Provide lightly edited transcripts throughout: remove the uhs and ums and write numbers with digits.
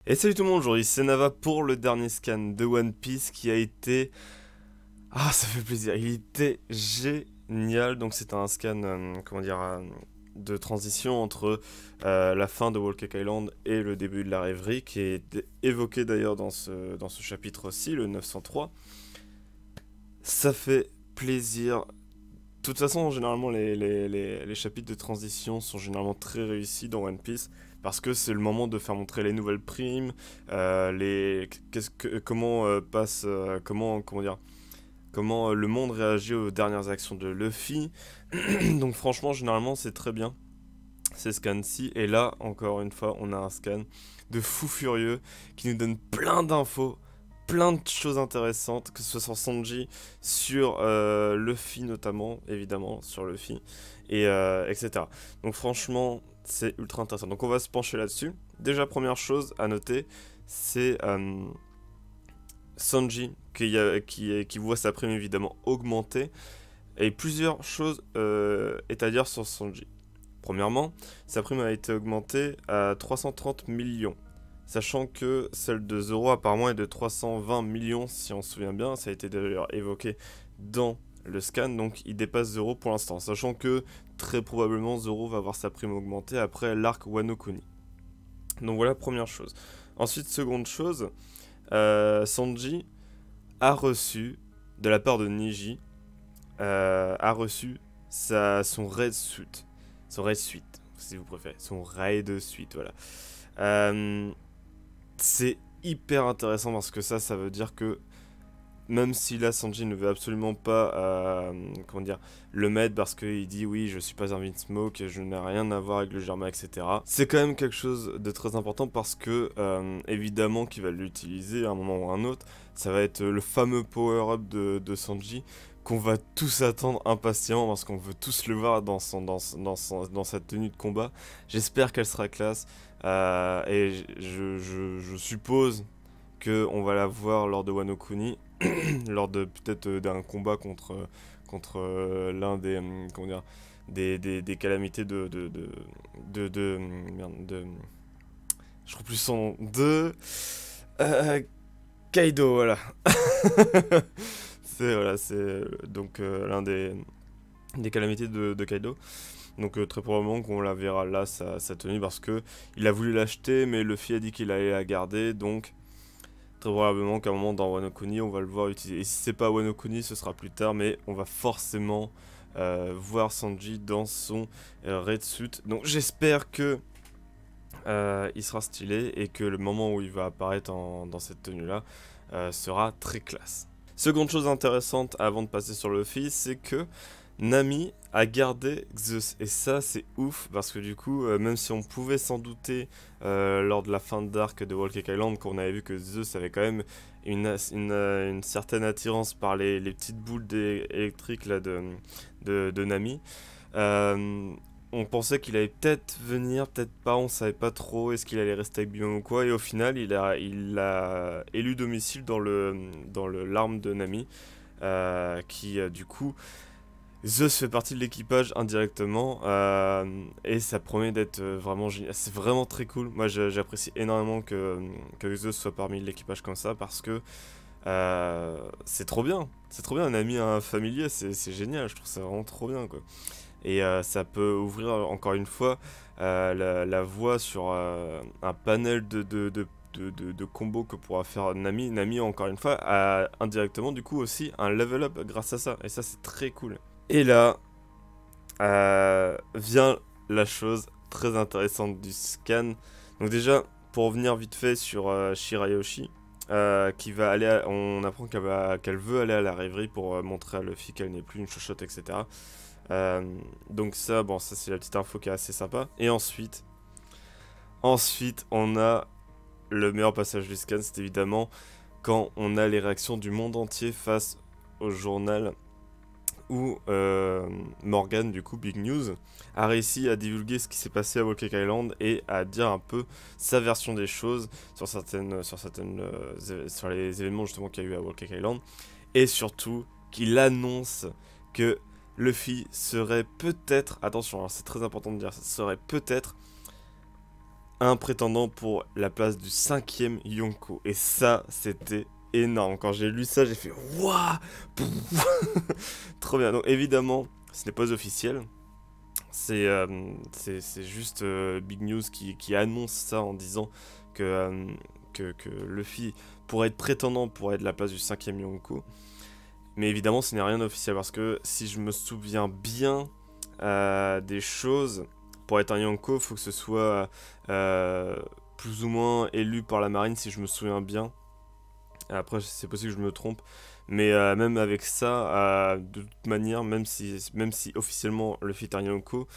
Et salut tout le monde, aujourd'hui c'est Nava pour le dernier scan de One Piece qui a été... Ah, ça fait plaisir, il était génial. Donc c'était un scan, de transition entre la fin de Whole Cake Island et le début de la rêverie, qui est évoqué d'ailleurs dans ce chapitre aussi, le 903. Ça fait plaisir. De toute façon, généralement, les chapitres de transition sont généralement très réussis dans One Piece parce que c'est le moment de faire montrer les nouvelles primes, comment passe, comment dire, comment le monde réagit aux dernières actions de Luffy. Donc franchement, généralement, c'est très bien ces scans-ci. Et là, encore une fois, on a un scan de fou furieux qui nous donne plein d'infos, plein de choses intéressantes, que ce soit sur Sanji, sur Luffy notamment, évidemment, sur Luffy, et etc. Donc franchement, c'est ultra intéressant. Donc on va se pencher là-dessus. Déjà, première chose à noter, c'est Sanji qui voit sa prime évidemment augmenter. Et plusieurs choses est à dire sur Sanji. Premièrement, sa prime a été augmentée à 330 millions. Sachant que celle de Zoro apparemment est de 320 millions si on se souvient bien, ça a été d'ailleurs évoqué dans le scan, donc il dépasse Zoro pour l'instant. Sachant que très probablement Zoro va avoir sa prime augmentée après l'arc Wano Kuni. Donc voilà, première chose. Ensuite, seconde chose, Sanji a reçu, de la part de Niji, a reçu son raid suite. Son raid suite, si vous préférez. Son raid suite, voilà. Euh, c'est hyper intéressant parce que ça veut dire que même si là Sanji ne veut absolument pas le mettre parce qu'il dit oui je suis pas un Vinsmoke, je n'ai rien à voir avec le Germain, etc. C'est quand même quelque chose de très important parce que évidemment qu'il va l'utiliser à un moment ou à un autre. Ça va être le fameux power-up de Sanji qu'on va tous attendre impatiemment parce qu'on veut tous le voir dans sa tenue de combat. J'espère qu'elle sera classe et je suppose qu'on va la voir lors de Wano Kuni, lors de peut-être d'un combat contre l'un des, comment dire, des calamités merde, je crois plus son nom, euh, Kaido, voilà. C'est donc l'un des calamités de Kaido. Donc très probablement qu'on la verra là, sa tenue, parce que il a voulu l'acheter, mais Luffy a dit qu'il allait la garder, donc très probablement qu'à un moment dans Wano Kuni, on va le voir utiliser. Et si c'est pas Wano Kuni, ce sera plus tard, mais on va forcément voir Sanji dans son red suit. Donc j'espère que il sera stylé et que le moment où il va apparaître dans cette tenue-là sera très classe. Seconde chose intéressante avant de passer sur Luffy, c'est que Nami a gardé Zeus. Et ça, c'est ouf, parce que du coup, même si on pouvait s'en douter lors de la fin d'arc de Whole Cake Island, qu'on avait vu que Zeus avait quand même une certaine attirance par les petites boules électriques là, de Nami, euh, on pensait qu'il allait peut-être venir, peut-être pas, on savait pas trop, est-ce qu'il allait rester avec Bimon ou quoi, et au final, il a élu domicile dans le l'arme de Nami, qui du coup Zeus fait partie de l'équipage indirectement et ça promet d'être vraiment génial. C'est vraiment très cool. Moi j'apprécie énormément que Zeus soit parmi l'équipage comme ça parce que c'est trop bien. C'est trop bien, un ami, un familier, c'est génial. Je trouve ça vraiment trop bien quoi. Et ça peut ouvrir encore une fois la voie sur un panel de combos que pourra faire Nami. Nami, encore une fois, a indirectement du coup aussi un level up grâce à ça. Et ça, c'est très cool. Et là, vient la chose très intéressante du scan. Donc déjà, pour revenir vite fait sur Shirayoshi, qui va aller on apprend qu'elle veut aller à la rêverie pour montrer à Luffy qu'elle n'est plus une chochotte, etc. Donc ça, bon, ça c'est la petite info qui est assez sympa. Et ensuite, on a le meilleur passage du scan, c'est évidemment quand on a les réactions du monde entier face au journal où Morgan, du coup Big News, a réussi à divulguer ce qui s'est passé à Whole Cake Island et à dire un peu sa version des choses sur les événements justement qu'il y a eu à Whole Cake Island, et surtout qu'il annonce que Luffy serait peut-être, attention, hein, c'est très important de dire, ça serait peut-être un prétendant pour la place du 5e Yonko. Et ça, c'était énorme. Quand j'ai lu ça, j'ai fait waouh. Trop bien. Donc évidemment, ce n'est pas officiel. C'est juste Big News qui annonce ça en disant que Luffy pourrait être prétendant pour être la place du 5e Yonko. Mais évidemment, ce n'est rien d'officiel parce que si je me souviens bien des choses, pour être un Yonko, il faut que ce soit plus ou moins élu par la marine, si je me souviens bien. Après, c'est possible que je me trompe. Mais même avec ça, de toute manière, même si officiellement Luffy est un Yonko,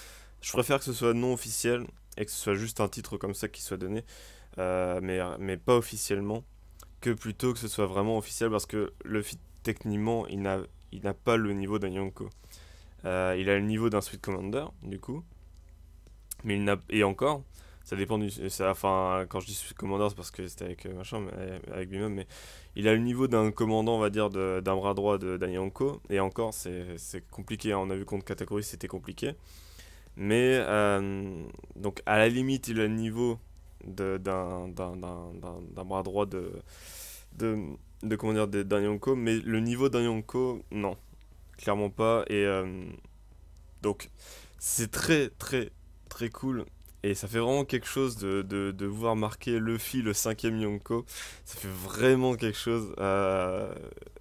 je préfère que ce soit non officiel et que ce soit juste un titre comme ça qui soit donné, mais pas officiellement, que plutôt que ce soit vraiment officiel parce que Luffy, techniquement, il n'a pas le niveau d'un Yonko. Il a le niveau d'un Sweet Commander, du coup, mais il n'a. Et encore, ça dépend du. Enfin, quand je dis Sweet Commander, c'est parce que c'était avec machin, avec lui-même, mais il a le niveau d'un commandant, on va dire, d'un bras droit d'un Yonko, et encore, c'est compliqué, hein. On a vu contre Katakuri, c'était compliqué. Mais, donc, à la limite, il a le niveau d'un bras droit de, comment dire, d'un Yonko, mais le niveau d'un Yonko, non, clairement pas. Et donc, c'est très, très, très cool. Et ça fait vraiment quelque chose de voir marquer Luffy, le 5e Yonko. Ça fait vraiment quelque chose.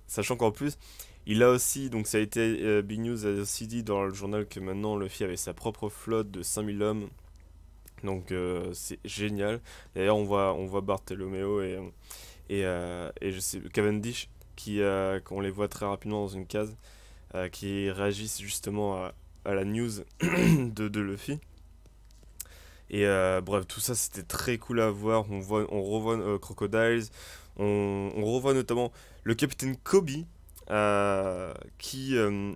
Sachant qu'en plus, il a aussi, donc ça a été, Big News a aussi dit dans le journal que maintenant Luffy avait sa propre flotte de 5000 hommes. Donc c'est génial. D'ailleurs, on voit Bartholoméo et je sais, Cavendish, qu'on les voit très rapidement dans une case, qui réagissent justement à la news de Luffy. Et bref, tout ça c'était très cool à voir. On revoit Crocodiles, on revoit notamment le capitaine Kobe, il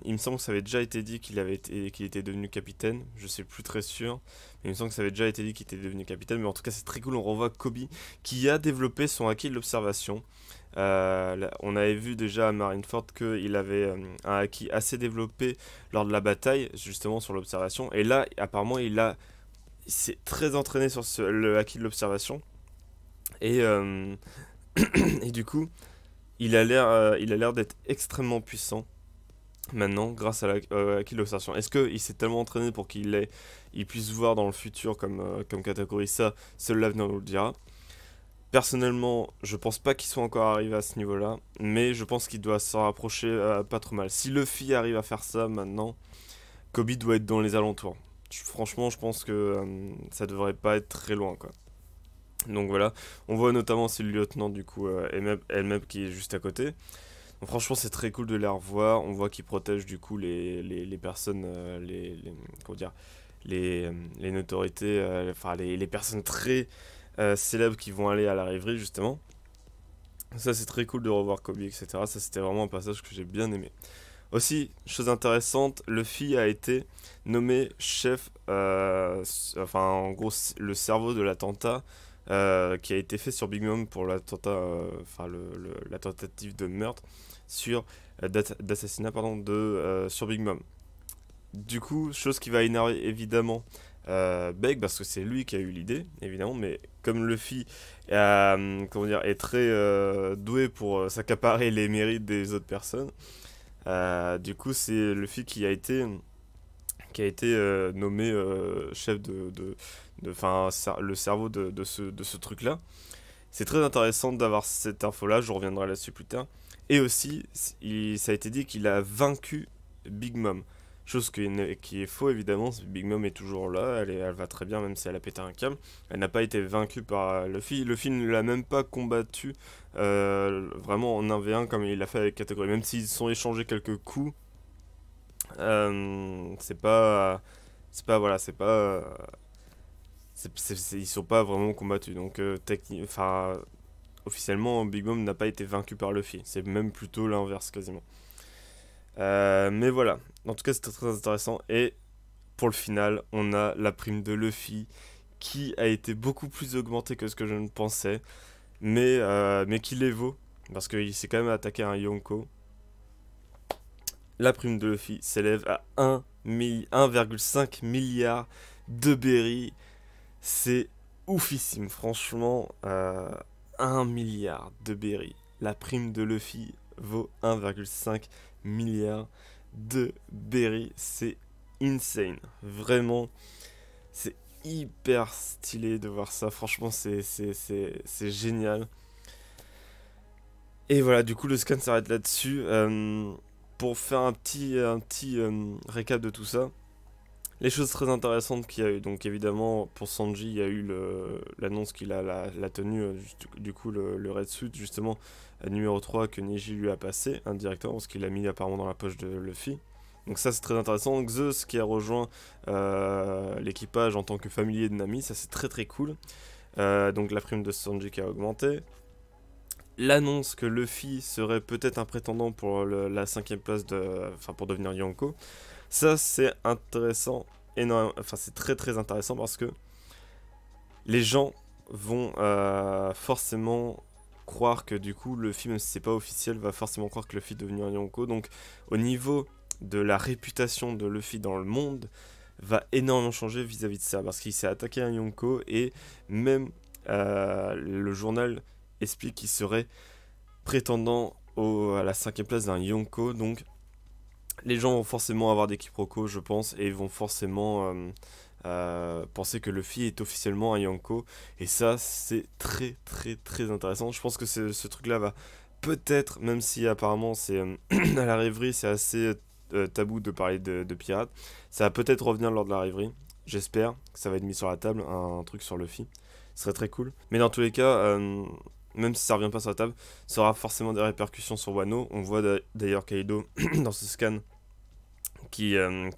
me semble que ça avait déjà été dit qu'il était devenu capitaine. Je sais plus très sûr, mais il me semble que ça avait déjà été dit qu'il était devenu capitaine. Mais en tout cas, c'est très cool. On revoit Kobe qui a développé son acquis de l'observation. On avait vu déjà à Marineford qu'il avait un acquis assez développé lors de la bataille, justement sur l'observation. Et là, apparemment, il s'est très entraîné sur le acquis de l'observation. Et, et du coup, il a l'air d'être extrêmement puissant maintenant grâce à l'acquis de l'observation. Est-ce qu'il s'est tellement entraîné pour il puisse voir dans le futur comme Katakuri? Ça, seul l'avenir nous le dira. Personnellement, je pense pas qu'il soit encore arrivé à ce niveau-là, mais je pense qu'il doit s'en rapprocher pas trop mal. Si Luffy arrive à faire ça maintenant, Kobe doit être dans les alentours. Franchement, je pense que ça devrait pas être très loin, quoi. Donc voilà, on voit notamment aussi le lieutenant du coup, elle-même qui est juste à côté. Donc franchement c'est très cool de les revoir, on voit qu'ils protègent du coup les personnes, comment dire, les notoriétés, enfin les personnes très célèbres qui vont aller à la rêverie justement. Ça c'est très cool de revoir Kobe, etc. Ça c'était vraiment un passage que j'ai bien aimé. Aussi, chose intéressante, Luffy a été nommé chef, enfin en gros le cerveau de l'attentat qui a été fait sur Big Mom pour l'attentat, enfin la tentative de meurtre d'assassinat pardon sur Big Mom. Du coup, chose qui va énerver évidemment Beg parce que c'est lui qui a eu l'idée évidemment, mais comme Luffy comment dire, est très doué pour s'accaparer les mérites des autres personnes, du coup c'est Luffy qui a été nommé chef enfin, le cerveau de ce truc-là. C'est très intéressant d'avoir cette info-là, je reviendrai là-dessus plus tard. Et aussi, ça a été dit qu'il a vaincu Big Mom. Chose qui est faux, évidemment. Big Mom est toujours là, elle va très bien, même si elle a pété un câble. Elle n'a pas été vaincue par Luffy. Luffy ne l'a même pas combattu vraiment en 1v1 comme il l'a fait avec Katakuri. Même s'ils se sont échangés quelques coups, c'est pas. C'est pas. Voilà, c'est pas. Ils sont pas vraiment combattus. Donc, enfin, officiellement, Big Mom n'a pas été vaincu par Luffy. C'est même plutôt l'inverse quasiment. Mais voilà. En tout cas, c'était très intéressant. Et pour le final, on a la prime de Luffy qui a été beaucoup plus augmentée que ce que je ne pensais. Mais qui les vaut. Parce qu'il s'est quand même attaqué à un Yonko. La prime de Luffy s'élève à 1,5 milliard de berries. C'est oufissime, franchement, 1 milliard de berry. La prime de Luffy vaut 1,5 milliard de berry, c'est insane, vraiment, c'est hyper stylé de voir ça, franchement, c'est génial. Et voilà, du coup, le scan s'arrête là-dessus. Pour faire un petit récap de tout ça, les choses très intéressantes qu'il y a eu. Donc, évidemment, pour Sanji, il y a eu l'annonce qu'il a la tenue, du coup, le Red Suit, justement, numéro 3 que Neji lui a passé indirectement, parce qu'il l'a mis apparemment dans la poche de Luffy. Donc, ça, c'est très intéressant. Zeus qui a rejoint l'équipage en tant que familier de Nami, ça, c'est très très cool. Donc, la prime de Sanji qui a augmenté. L'annonce que Luffy serait peut-être un prétendant pour la 5ème place enfin pour devenir Yonko, ça c'est intéressant, énorme, enfin c'est très très intéressant parce que les gens vont forcément croire que du coup Luffy, même si c'est pas officiel, va forcément croire que Luffy est devenu un Yonko. Donc au niveau de la réputation de Luffy dans le monde, va énormément changer vis-à-vis de ça parce qu'il s'est attaqué à un Yonko et même le journal explique qu'il serait prétendant à la 5ème place d'un Yonko. Donc les gens vont forcément avoir des quiproquos, je pense, et vont forcément penser que Luffy est officiellement un Yonko. Et ça, c'est très très très intéressant. Je pense que ce truc-là va peut-être, même si apparemment c'est à la rêverie, c'est assez tabou de parler de pirates, ça va peut-être revenir lors de la rêverie. J'espère que ça va être mis sur la table, un truc sur Luffy. Ce serait très cool. Mais dans tous les cas, même si ça revient pas sur la table, ça aura forcément des répercussions sur Wano. On voit d'ailleurs Kaido dans ce scan qui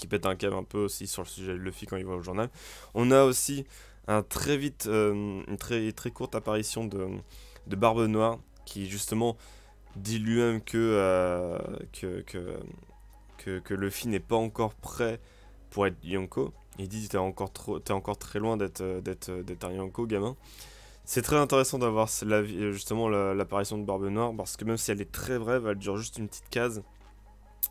pète un câble un peu aussi sur le sujet de Luffy quand il va au journal. On a aussi une très, très courte apparition de Barbe Noire qui justement dit lui-même que Luffy n'est pas encore prêt pour être Yonko. Il dit t'es encore très loin d'être un Yonko, gamin. C'est très intéressant d'avoir justement l'apparition de Barbe Noire parce que même si elle est très brève, elle dure juste une petite case.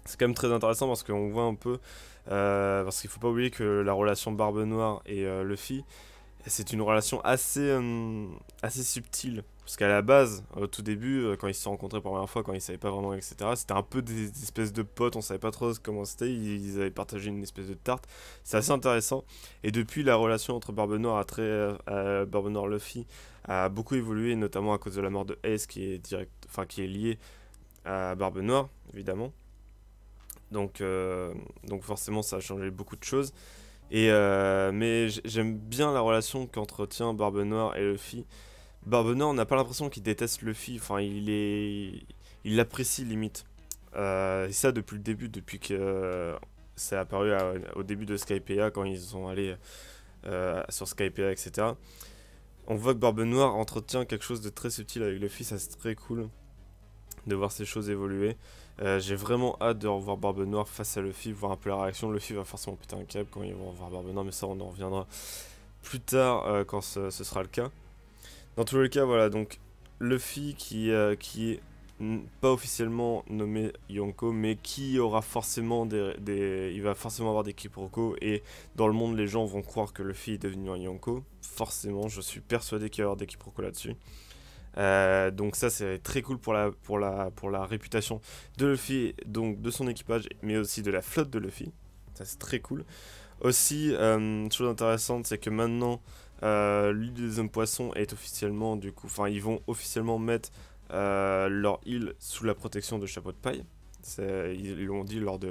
C'est quand même très intéressant parce qu'on voit un peu, parce qu'il faut pas oublier que la relation Barbe Noire et Luffy, c'est une relation assez subtile. Parce qu'à la base, au tout début, quand ils se sont rencontrés pour la première fois, quand ils savaient pas vraiment, etc., c'était un peu des espèces de potes, on savait pas trop comment c'était, ils avaient partagé une espèce de tarte. C'est assez intéressant. Et depuis, la relation entre Barbe Noire Barbe Noire Luffy a beaucoup évolué, notamment à cause de la mort de Ace, qui est liée à Barbe Noire, évidemment. Donc forcément, ça a changé beaucoup de choses. Mais j'aime bien la relation qu'entretient Barbe Noire et Luffy. Barbe Noire, on n'a pas l'impression qu'il déteste Luffy. Enfin, il l'apprécie limite. Et ça depuis le début, depuis que c'est apparu au début de Skypiea, quand ils sont allés sur Skypiea, etc. On voit que Barbe Noire entretient quelque chose de très subtil avec Luffy. Ça, c'est très cool de voir ces choses évoluer. J'ai vraiment hâte de revoir Barbe Noire face à Luffy, voir un peu la réaction. Luffy va forcément péter un câble quand ils vont revoir Barbe Noire, mais ça on en reviendra plus tard quand ce sera le cas. Dans tous les cas, voilà, donc Luffy qui est pas officiellement nommé Yonko, mais qui aura forcément il va forcément avoir des quiproquos, et dans le monde les gens vont croire que Luffy est devenu un Yonko. Forcément, je suis persuadé qu'il va y avoir des quiproquos là-dessus. Donc ça c'est très cool pour la réputation de Luffy, donc de son équipage, mais aussi de la flotte de Luffy. Ça c'est très cool. Aussi, chose intéressante, c'est que maintenant l'île des hommes poissons est officiellement, du coup, enfin ils vont officiellement mettre leur île sous la protection de Chapeau de Paille. Ils l'ont dit lors de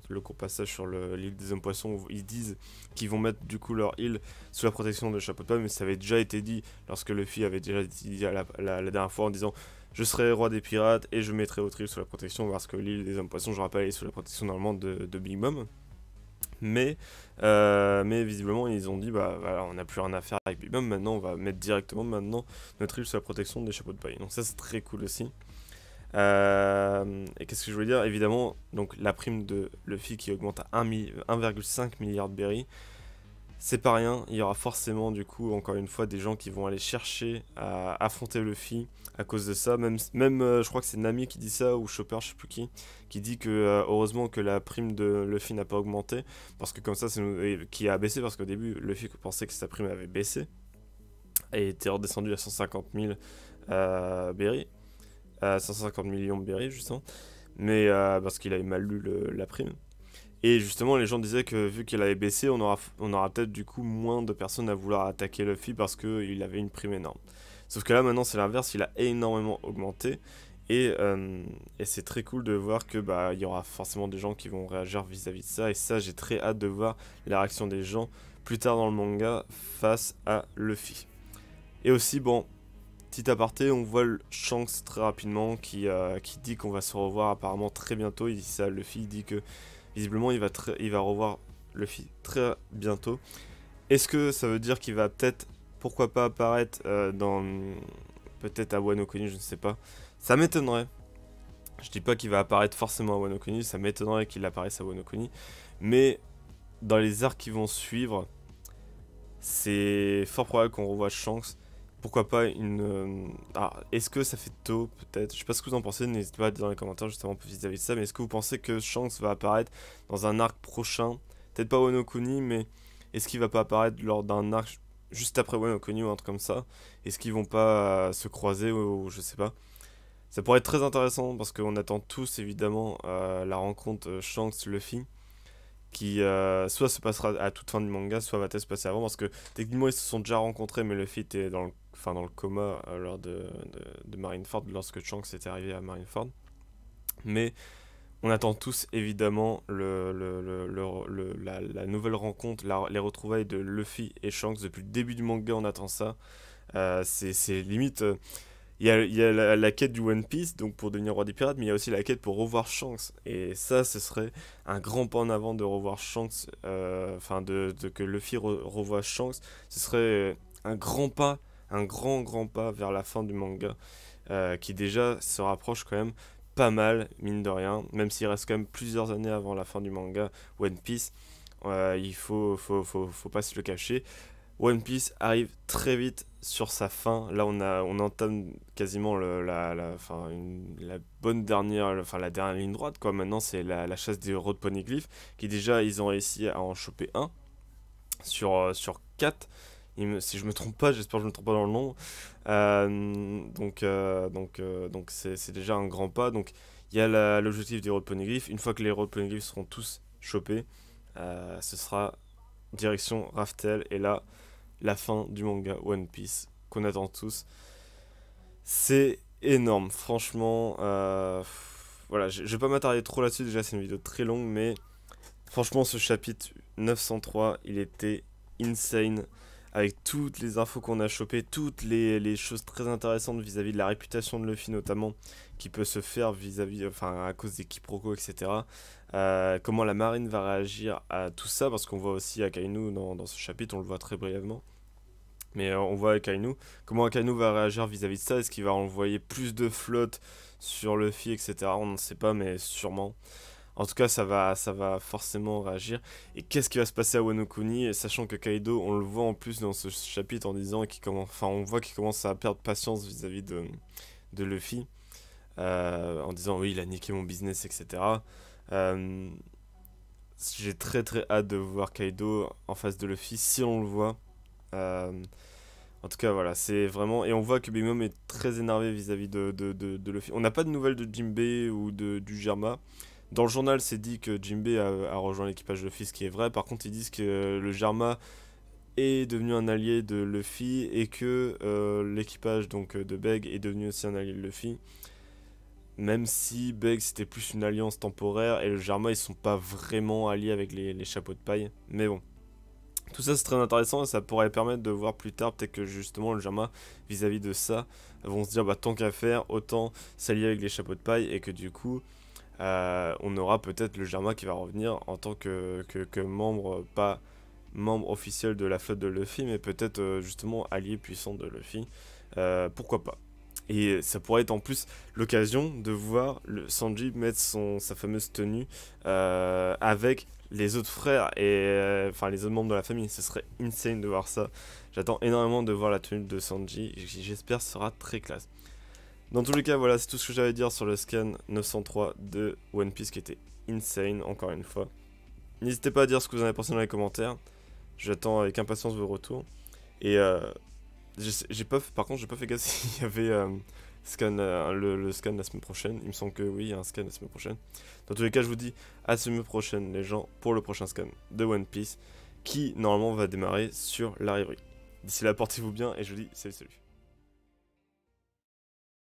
le court passage sur l'île des hommes poissons, où ils disent qu'ils vont mettre du coup leur île sous la protection de Chapeau de Paille, mais ça avait déjà été dit lorsque Luffy avait déjà dit la dernière fois en disant je serai roi des pirates et je mettrai votre île sous la protection, parce que l'île des hommes poissons, je rappelle, est sous la protection normalement de Big Mom. Mais visiblement ils ont dit bah voilà, on n'a plus rien à faire avec Big Mom, maintenant on va mettre directement notre île sous la protection des Chapeaux de Paille. Donc ça c'est très cool aussi. Et qu'est-ce que je voulais dire? Évidemment, donc la prime de Luffy qui augmente à 1,5 milliard de berry, c'est pas rien. Il y aura forcément, du coup, encore une fois, des gens qui vont aller chercher à affronter Luffy à cause de ça. Même je crois que c'est Nami qui dit ça, ou Chopper, je sais plus qui dit que heureusement que la prime de Luffy n'a pas augmenté, parce que comme ça, qui a baissé, parce qu'au début, Luffy pensait que sa prime avait baissé. a été redescendu à 150 000 berry, 150 millions de berry justement, mais parce qu'il avait mal lu la prime. Et justement, les gens disaient que vu qu'il avait baissé, on aura peut-être du coup moins de personnes à vouloir attaquer Luffy parce qu'il avait une prime énorme. Sauf que là maintenant c'est l'inverse, il a énormément augmenté. Et c'est très cool de voir que il y aura forcément des gens qui vont réagir vis-à-vis de ça. Et ça, j'ai très hâte de voir la réaction des gens plus tard dans le manga face à Luffy. Et aussi, bon, petit aparté, on voit Shanks très rapidement qui dit qu'on va se revoir apparemment très bientôt. Il dit ça à Luffy, il dit que visiblement il va revoir Luffy très bientôt. Est-ce que ça veut dire qu'il va peut-être, pourquoi pas apparaître peut-être à Wano Kuni, je ne sais pas. Ça m'étonnerait. Je dis pas qu'il va apparaître forcément à Wano Kuni, ça m'étonnerait qu'il apparaisse à Wano Kuni. Mais dans les arcs qui vont suivre, c'est fort probable qu'on revoie Shanks. Pourquoi pas est-ce que ça fait tôt, peut-être? Je sais pas ce que vous en pensez, n'hésitez pas à dire dans les commentaires justement vis-à-vis de ça. Mais est-ce que vous pensez que Shanks va apparaître dans un arc prochain? Peut-être pas Wano Kuni, mais est-ce qu'il va pas apparaître lors d'un arc juste après Wano Kuni ou un truc comme ça? Est-ce qu'ils vont pas se croiser ou je sais pas? Ça pourrait être très intéressant parce qu'on attend tous évidemment la rencontre Shanks-Luffy qui soit se passera à toute fin du manga, soit va-t-elle se passer avant parce que techniquement ils se sont déjà rencontrés mais Luffy était dans le coma lors de Marineford lorsque Shanks était arrivé à Marineford. Mais on attend tous évidemment la nouvelle rencontre, les retrouvailles de Luffy et Shanks. Depuis le début du manga on attend ça. C'est limite... il y a la quête du One Piece, donc pour devenir roi des pirates, mais il y a aussi la quête pour revoir Shanks. Et ça, ce serait un grand pas en avant de revoir Shanks, que Luffy revoie Shanks. Ce serait un grand pas, un grand pas vers la fin du manga, qui déjà se rapproche quand même pas mal, mine de rien, même s'il reste quand même plusieurs années avant la fin du manga One Piece. Il faut pas se le cacher. One Piece arrive très vite sur sa fin. Là, on entame quasiment la bonne dernière, la dernière ligne droite, quoi. Maintenant, c'est la chasse des Road Poneglyph, qui déjà, ils ont réussi à en choper un sur 4. Si je me trompe pas, j'espère que je me trompe pas dans le nombre. Donc c'est déjà un grand pas. Donc, il y a l'objectif des Road Poneglyph. Une fois que les Road Poneglyph seront tous chopés, ce sera direction Raftel. Et là, la fin du manga One Piece qu'on attend tous. C'est énorme, franchement. Voilà, je vais pas m'attarder trop là-dessus. Déjà, c'est une vidéo très longue, mais franchement, ce chapitre 903, il était insane. Avec toutes les infos qu'on a chopées, toutes les choses très intéressantes vis-à-vis de la réputation de Luffy, notamment, qui peut se faire à cause des quiproquos, etc. Comment la marine va réagir à tout ça, parce qu'on voit aussi Akainu dans ce chapitre, on le voit très brièvement. Mais on voit Akainu, comment Akainu va réagir vis-à-vis de ça, est-ce qu'il va envoyer plus de flotte sur Luffy, etc. On ne sait pas, mais sûrement. En tout cas, ça va forcément réagir. Et qu'est-ce qui va se passer à Wano Kuni, sachant que Kaido, on le voit en plus dans ce chapitre en disant on voit qu'il commence à perdre patience vis-à-vis de Luffy, en disant oui, il a niqué mon business, etc. J'ai très hâte de voir Kaido en face de Luffy, si on le voit. En tout cas, voilà, c'est vraiment... Et on voit que Big Mom est très énervé vis-à-vis de Luffy. On n'a pas de nouvelles de Jinbei ou du Germa. Dans le journal, c'est dit que Jinbei a rejoint l'équipage de Luffy, ce qui est vrai. Par contre, ils disent que le Germa est devenu un allié de Luffy et que l'équipage donc de Beg est devenu aussi un allié de Luffy. Même si Beg c'était plus une alliance temporaire et le Germa ils sont pas vraiment alliés avec les chapeaux de paille. Mais bon. Tout ça c'est très intéressant et ça pourrait permettre de voir plus tard peut-être que justement le Germa vis-à-vis de ça vont se dire tant qu'à faire autant s'allier avec les chapeaux de paille et que du coup on aura peut-être le Germa qui va revenir en tant que membre, pas membre officiel de la flotte de Luffy mais peut-être justement allié puissant de Luffy. Pourquoi pas. Et ça pourrait être en plus l'occasion de voir Sanji mettre sa fameuse tenue avec les autres frères et les autres membres de la famille. Ce serait insane de voir ça. J'attends énormément de voir la tenue de Sanji. J'espère que ce sera très classe. Dans tous les cas, voilà, c'est tout ce que j'avais à dire sur le scan 903 de One Piece qui était insane, encore une fois. N'hésitez pas à dire ce que vous en avez pensé dans les commentaires. J'attends avec impatience vos retours. Et Par contre, j'ai pas fait gaffe s'il y avait scan, le scan la semaine prochaine. Il me semble que oui, il y a un scan la semaine prochaine. Dans tous les cas, je vous dis à la semaine prochaine, les gens, pour le prochain scan de One Piece, qui normalement va démarrer sur l'arrière. D'ici là, portez-vous bien et je vous dis salut.